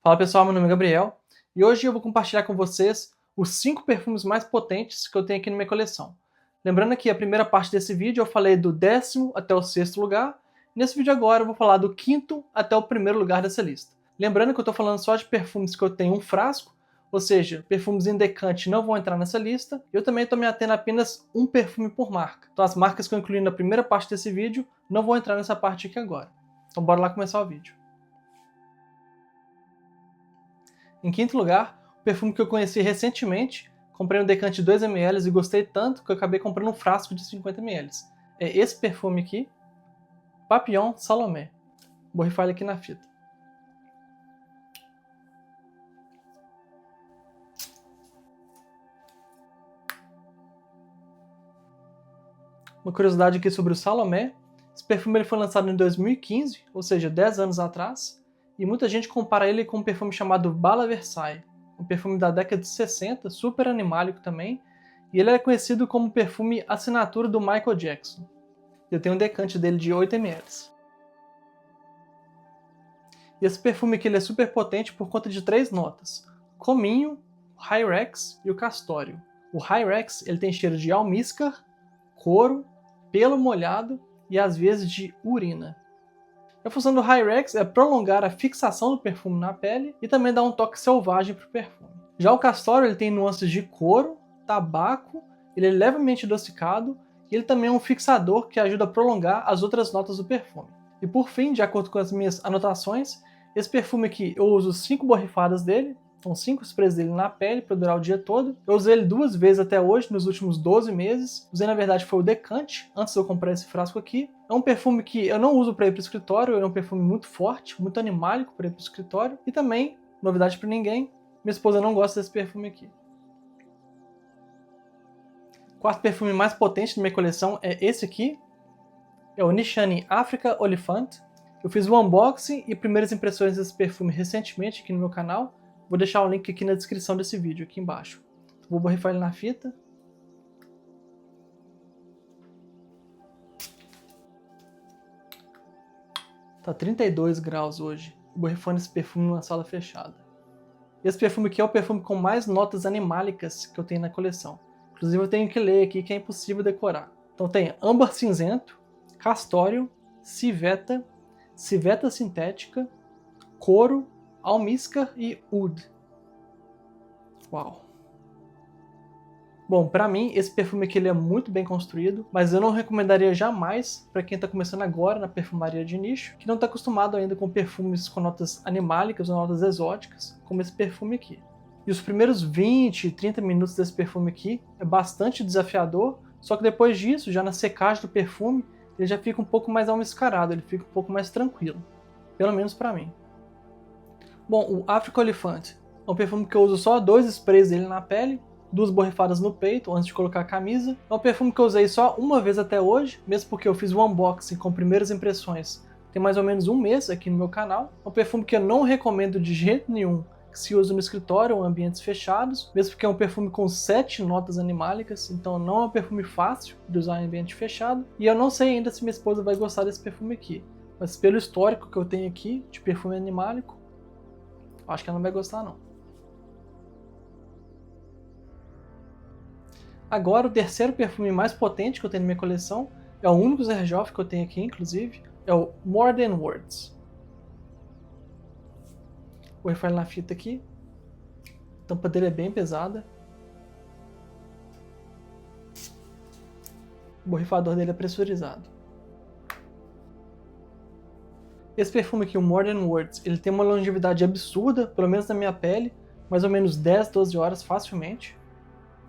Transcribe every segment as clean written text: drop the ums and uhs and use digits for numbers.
Fala pessoal, meu nome é Gabriel e hoje eu vou compartilhar com vocês os 5 perfumes mais potentes que eu tenho aqui na minha coleção. Lembrando que a primeira parte desse vídeo eu falei do 10º até o 6º lugar, nesse vídeo agora eu vou falar do 5º até o 1º lugar dessa lista. Lembrando que eu estou falando só de perfumes que eu tenho um frasco, ou seja, perfumes em decante não vão entrar nessa lista, e eu também estou me atendo a apenas um perfume por marca. Então as marcas que eu incluí na primeira parte desse vídeo não vão entrar nessa parte aqui agora. Então bora lá começar o vídeo. Em 5º lugar, o perfume que eu conheci recentemente, comprei um decante de 2 ml e gostei tanto que eu acabei comprando um frasco de 50 ml. É esse perfume aqui, Papillon Salomé. Vou borrifar ele aqui na fita. Uma curiosidade aqui sobre o Salomé, esse perfume ele foi lançado em 2015, ou seja, 10 anos atrás, e muita gente compara ele com um perfume chamado Bala Versailles, um perfume da década de 60, super animálico também, e ele é conhecido como perfume assinatura do Michael Jackson. Eu tenho um decante dele de 8 ml. E esse perfume aqui ele é super potente por conta de 3 notas: cominho, Hyrax e o castório. O Hyrax ele tem cheiro de almíscar, couro, pelo molhado e às vezes de urina. A função do Hyrax é prolongar a fixação do perfume na pele e também dar um toque selvagem para o perfume. Já o castório ele tem nuances de couro, tabaco, ele é levemente adocicado e ele também é um fixador que ajuda a prolongar as outras notas do perfume. E por fim, de acordo com as minhas anotações, esse perfume aqui eu uso 5 borrifadas dele, são 5 sprays dele na pele para durar o dia todo. Eu usei ele 2 vezes até hoje, nos últimos 12 meses. Usei, na verdade, foi o decante, antes de eu comprar esse frasco aqui. É um perfume que eu não uso para ir para o escritório, ele é um perfume muito forte, muito animálico para ir para o escritório. E também, novidade para ninguém, minha esposa não gosta desse perfume aqui. O quarto perfume mais potente da minha coleção é esse aqui. É o Nishane Africa Oliphant. Eu fiz o unboxing e primeiras impressões desse perfume recentemente aqui no meu canal. Vou deixar o link aqui na descrição desse vídeo, aqui embaixo. Vou borrifar ele na fita. Tá 32 graus hoje, borrifando esse perfume numa sala fechada. Esse perfume aqui é o perfume com mais notas animálicas que eu tenho na coleção. Inclusive eu tenho que ler aqui que é impossível decorar. Então tem âmbar cinzento, castório, civeta, civeta sintética, couro, almíscar e oud. Uau! Bom, pra mim esse perfume aqui ele é muito bem construído, mas eu não recomendaria jamais para quem está começando agora na perfumaria de nicho, que não está acostumado ainda com perfumes com notas animálicas ou notas exóticas, como esse perfume aqui. E os primeiros 20, 30 minutos desse perfume aqui é bastante desafiador, só que depois disso, já na secagem do perfume, ele já fica um pouco mais almiscarado, ele fica um pouco mais tranquilo. Pelo menos pra mim. Bom, o Africa Oliphant é um perfume que eu uso só 2 sprays dele na pele, 2 borrifadas no peito antes de colocar a camisa. É um perfume que eu usei só uma vez até hoje, mesmo porque eu fiz o unboxing com primeiras impressões tem mais ou menos um mês aqui no meu canal. É um perfume que eu não recomendo de jeito nenhum que se use no escritório ou em ambientes fechados, mesmo porque é um perfume com 7 notas animálicas, então não é um perfume fácil de usar em ambiente fechado. E eu não sei ainda se minha esposa vai gostar desse perfume aqui, mas pelo histórico que eu tenho aqui de perfume animálico, acho que ela não vai gostar não. Agora o terceiro perfume mais potente que eu tenho na minha coleção, é o único Xerjoff que eu tenho aqui inclusive, é o More Than Words. Vou borrifar ele na fita aqui, a tampa dele é bem pesada. O borrifador dele é pressurizado. Esse perfume aqui, o More Than Words, ele tem uma longevidade absurda, pelo menos na minha pele, mais ou menos 10, 12 horas facilmente.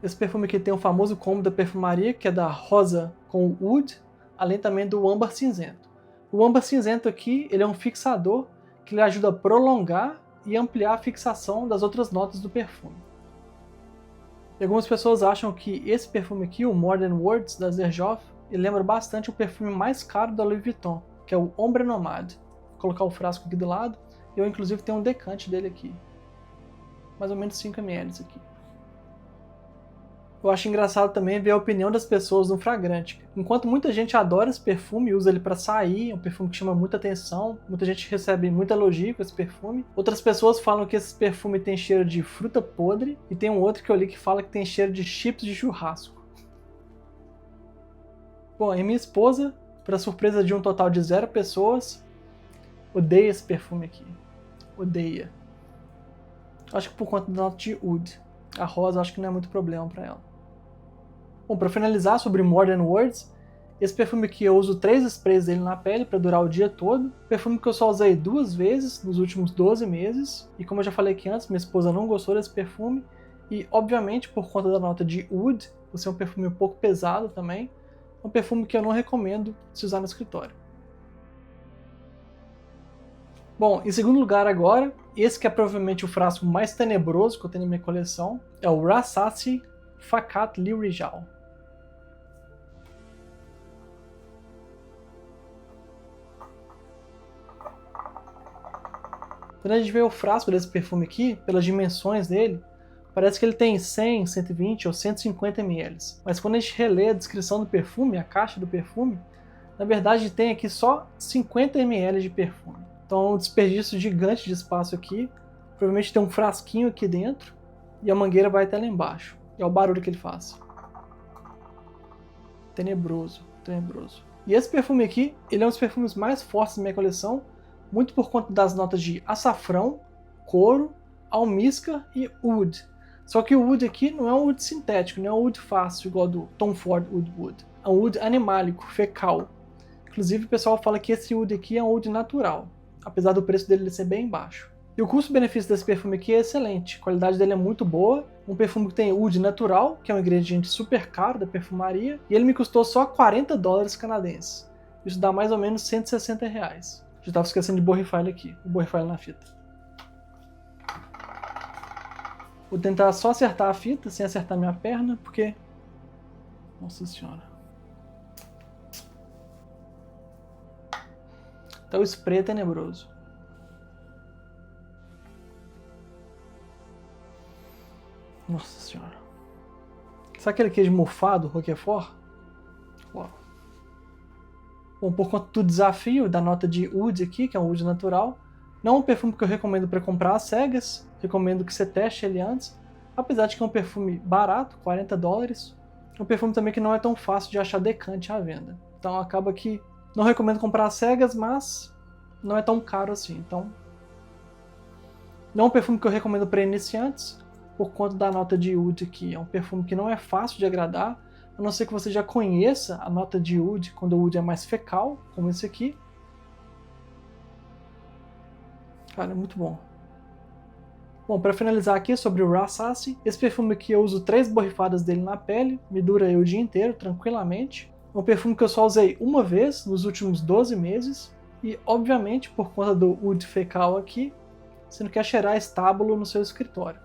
Esse perfume aqui tem o famoso combo da perfumaria, que é da rosa com o oud, além também do âmbar cinzento. O âmbar cinzento aqui, ele é um fixador que ele ajuda a prolongar e ampliar a fixação das outras notas do perfume. E algumas pessoas acham que esse perfume aqui, o More Than Words da Xerjoff, ele lembra bastante o perfume mais caro da Louis Vuitton, que é o Ombre Nomade. Vou colocar o frasco aqui do lado, e eu inclusive tenho um decante dele aqui. Mais ou menos 5 ml aqui. Eu acho engraçado também ver a opinião das pessoas no Fragrante. Enquanto muita gente adora esse perfume e usa ele para sair, é um perfume que chama muita atenção, muita gente recebe muito elogio com esse perfume. Outras pessoas falam que esse perfume tem cheiro de fruta podre, e tem um outro que eu li que fala que tem cheiro de chips de churrasco. Bom, e minha esposa, para surpresa de um total de 0 pessoas, odeia esse perfume aqui. Odeia. Acho que por conta da nota de oud. A rosa acho que não é muito problema para ela. Bom, para finalizar sobre More Than Words, esse perfume aqui eu uso 3 sprays dele na pele para durar o dia todo. Perfume que eu só usei 2 vezes nos últimos 12 meses. E como eu já falei aqui antes, minha esposa não gostou desse perfume. E obviamente por conta da nota de oud, por ser um perfume um pouco pesado também, é um perfume que eu não recomendo se usar no escritório. Bom, em segundo lugar agora, esse que é provavelmente o frasco mais tenebroso que eu tenho na minha coleção, é o Rassasi Fakat Lirijal. Quando a gente vê o frasco desse perfume aqui, pelas dimensões dele, parece que ele tem 100, 120 ou 150 ml. Mas quando a gente relê a descrição do perfume, a caixa do perfume, na verdade tem aqui só 50 ml de perfume. Então é um desperdício gigante de espaço aqui. Provavelmente tem um frasquinho aqui dentro e a mangueira vai até lá embaixo. E é o barulho que ele faz. Tenebroso, tenebroso. E esse perfume aqui, ele é um dos perfumes mais fortes da minha coleção, muito por conta das notas de açafrão, couro, almíscar e oud. Só que o oud aqui não é um oud sintético, não é um oud fácil, igual do Tom Ford Oud Wood. É um oud animálico, fecal. Inclusive o pessoal fala que esse oud aqui é um oud natural, apesar do preço dele ser bem baixo. E o custo-benefício desse perfume aqui é excelente, a qualidade dele é muito boa, um perfume que tem oud natural, que é um ingrediente super caro da perfumaria, e ele me custou só 40 dólares canadenses. Isso dá mais ou menos 160 reais. Já estava esquecendo de borrifar ele aqui, o borrifar ele na fita. Vou tentar só acertar a fita, sem acertar minha perna, porque... Nossa senhora. Então o spray é tenebroso. Nossa senhora. Sabe aquele queijo mofado, Roquefort? Uau. Bom, por conta do desafio da nota de oud aqui, que é um oud natural, não é um perfume que eu recomendo para comprar às cegas, recomendo que você teste ele antes, apesar de que é um perfume barato, 40 dólares, é um perfume também que não é tão fácil de achar decante à venda. Então acaba que não recomendo comprar às cegas, mas não é tão caro assim. Então, não é um perfume que eu recomendo para iniciantes, por conta da nota de oud aqui. É um perfume que não é fácil de agradar, a não ser que você já conheça a nota de oud, quando o oud é mais fecal, como esse aqui. Cara, é muito bom. Bom, para finalizar aqui sobre o Rassasi, esse perfume aqui eu uso 3 borrifadas dele na pele, me dura aí o dia inteiro, tranquilamente. É um perfume que eu só usei uma vez nos últimos 12 meses, e obviamente por conta do oud fecal aqui, você não quer cheirar estábulo no seu escritório.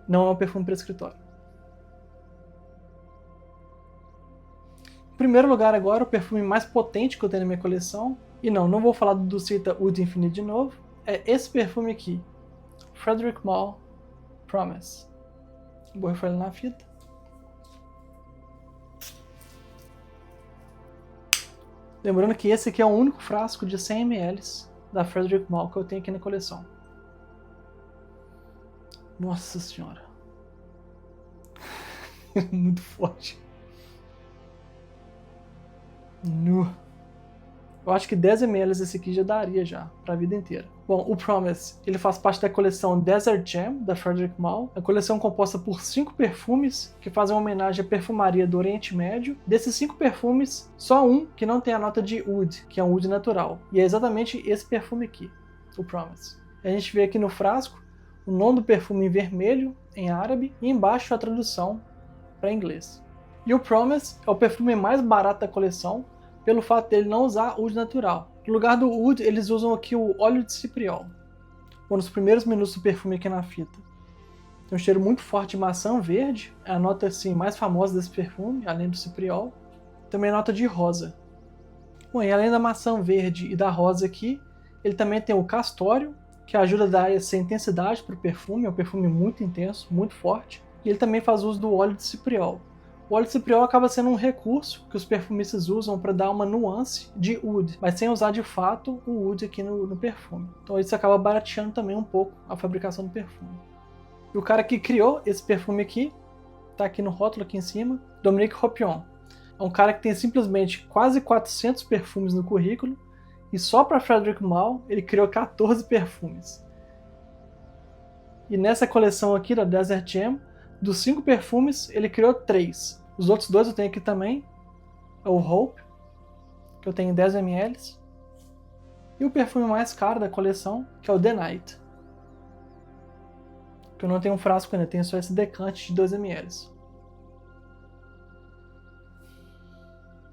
Não é um perfume para escritório. Em primeiro lugar agora, o perfume mais potente que eu tenho na minha coleção, e não vou falar do Dulcita Oud Infinite de novo, é esse perfume aqui, Frederic Malle Promise. Vou borrifar ele na fita. Lembrando que esse aqui é o único frasco de 100 ml da Frederic Malle que eu tenho aqui na coleção. Nossa senhora. Muito forte. Nu. Eu acho que 10 ml esse aqui já daria já, para a vida inteira. Bom, o Promise, ele faz parte da coleção Desert Jam, da Frederic Malle. A coleção é composta por 5 perfumes que fazem uma homenagem à perfumaria do Oriente Médio. Desses 5 perfumes, só um que não tem a nota de oud, que é um oud natural. E é exatamente esse perfume aqui, o Promise. A gente vê aqui no frasco o nome do perfume em vermelho, em árabe, e embaixo a tradução para inglês. E o Promise é o perfume mais barato da coleção, pelo fato dele não usar oud natural. No lugar do oud, eles usam aqui o óleo de cipriol. Bom, nos primeiros minutos do perfume aqui na fita, tem um cheiro muito forte de maçã verde, é a nota assim, mais famosa desse perfume, além do cipriol. Também a nota de rosa. Bom, e além da maçã verde e da rosa aqui, ele também tem o castório, que ajuda a dar essa intensidade para o perfume, é um perfume muito intenso, muito forte. e ele também faz uso do óleo de cipriol. O óleo de cipriol acaba sendo um recurso que os perfumistas usam para dar uma nuance de oud, mas sem usar de fato o oud aqui no perfume. Então isso acaba barateando também um pouco a fabricação do perfume. E o cara que criou esse perfume aqui, tá aqui no rótulo aqui em cima, Dominique Ropion. É um cara que tem simplesmente quase 400 perfumes no currículo, e só para Frédéric Malle ele criou 14 perfumes. E nessa coleção aqui da Desert Gem, dos 5 perfumes, ele criou 3. Os outros 2 eu tenho aqui também. É o Hope, que eu tenho 10 ml. E o perfume mais caro da coleção, que é o The Night. Que eu não tenho um frasco ainda, tenho só esse decante de 2 ml.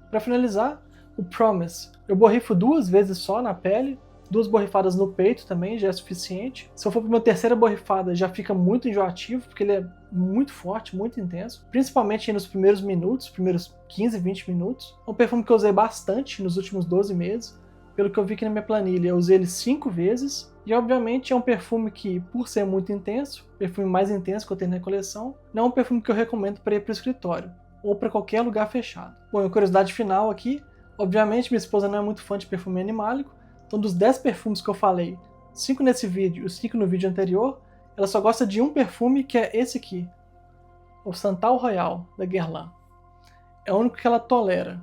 Para finalizar, o Promise. Eu borrifo 2 vezes só na pele, 2 borrifadas no peito também já é suficiente. Se eu for para minha terceira borrifada já fica muito enjoativo, porque ele é muito forte, muito intenso. Principalmente nos primeiros minutos, primeiros 15, 20 minutos. É um perfume que eu usei bastante nos últimos 12 meses. Pelo que eu vi aqui na minha planilha, eu usei ele 5 vezes. E obviamente é um perfume que, por ser muito intenso, o perfume mais intenso que eu tenho na coleção, não é um perfume que eu recomendo para ir para o escritório, ou para qualquer lugar fechado. Bom, e curiosidade final aqui, obviamente minha esposa não é muito fã de perfume animálico, então dos 10 perfumes que eu falei, 5 nesse vídeo e 5 no vídeo anterior, ela só gosta de um perfume que é esse aqui, o Santal Royal, da Guerlain. É o único que ela tolera.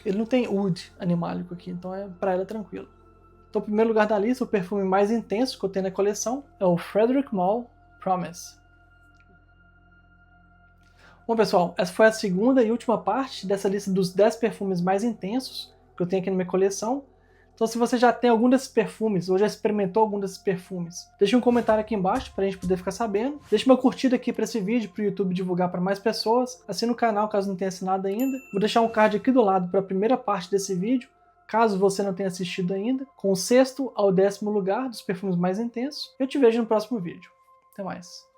Ele não tem oud animálico aqui, então para ela é tranquilo. Então, em primeiro lugar da lista, o perfume mais intenso que eu tenho na coleção é o Frédéric Malle Promise. Bom, pessoal, essa foi a segunda e última parte dessa lista dos 10 perfumes mais intensos que eu tenho aqui na minha coleção. Então, se você já tem algum desses perfumes ou já experimentou algum desses perfumes, deixe um comentário aqui embaixo para a gente poder ficar sabendo. Deixe uma curtida aqui para esse vídeo, para o YouTube divulgar para mais pessoas. Assine o canal caso não tenha assinado ainda. Vou deixar um card aqui do lado para a primeira parte desse vídeo, caso você não tenha assistido ainda, com o 6º ao 10º lugar dos perfumes mais intensos. Eu te vejo no próximo vídeo. Até mais.